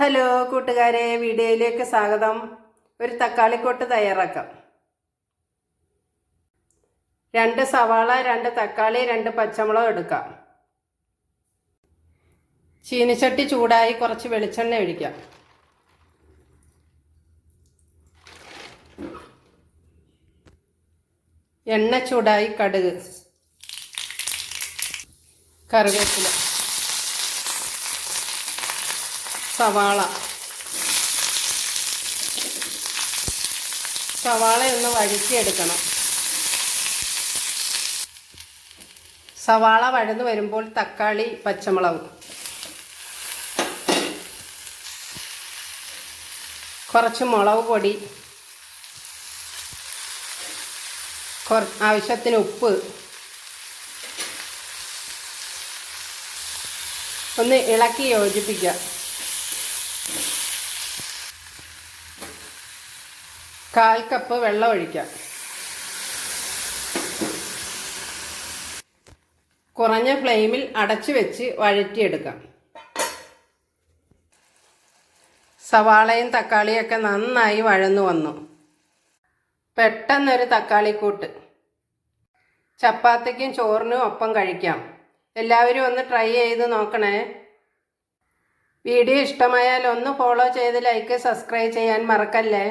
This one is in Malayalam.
ഹലോ കൂട്ടുകാരെ, വീഡിയോയിലേക്ക് സ്വാഗതം. ഒരു തക്കാളിക്കൊട്ട് തയ്യാറാക്കാം. 2 സവാള, 2 തക്കാളി, 2 പച്ചമുളക് എടുക്കാം. ചീനിച്ചട്ടി ചൂടായി കുറച്ച് വെളിച്ചെണ്ണ ഒഴിക്കാം. എണ്ണ ചൂടായി കടുക്, കറിവേപ്പില, സവാള ഒന്ന് വഴറ്റിയെടുക്കണം. സവാള വഴന്നു വരുമ്പോൾ തക്കാളി, പച്ചമുളക്, കുറച്ച് മുളക് പൊടി, ആവശ്യത്തിന് ഉപ്പ്, ഒന്ന് ഇളക്കി യോജിപ്പിക്കുക. 1/4 കപ്പ് വെള്ളം ഒഴിക്കാം. കുറഞ്ഞ ഫ്ലെയിമിൽ അടച്ചു വെച്ച് വഴറ്റിയെടുക്കാം. സവാളയും തക്കാളിയൊക്കെ നന്നായി വഴന്നു വന്നു. പെട്ടെന്നൊരു തക്കാളിക്കൂട്ട് ചപ്പാത്തിക്കും ചോറിനും ഒപ്പം കഴിക്കാം. എല്ലാവരും ഒന്ന് ട്രൈ ചെയ്ത് നോക്കണേ. വീഡിയോ ഇഷ്ടമായാൽ ഒന്ന് ഫോളോ ചെയ്ത് ലൈക്ക്, സബ്സ്ക്രൈബ് ചെയ്യാൻ മറക്കല്ലേ.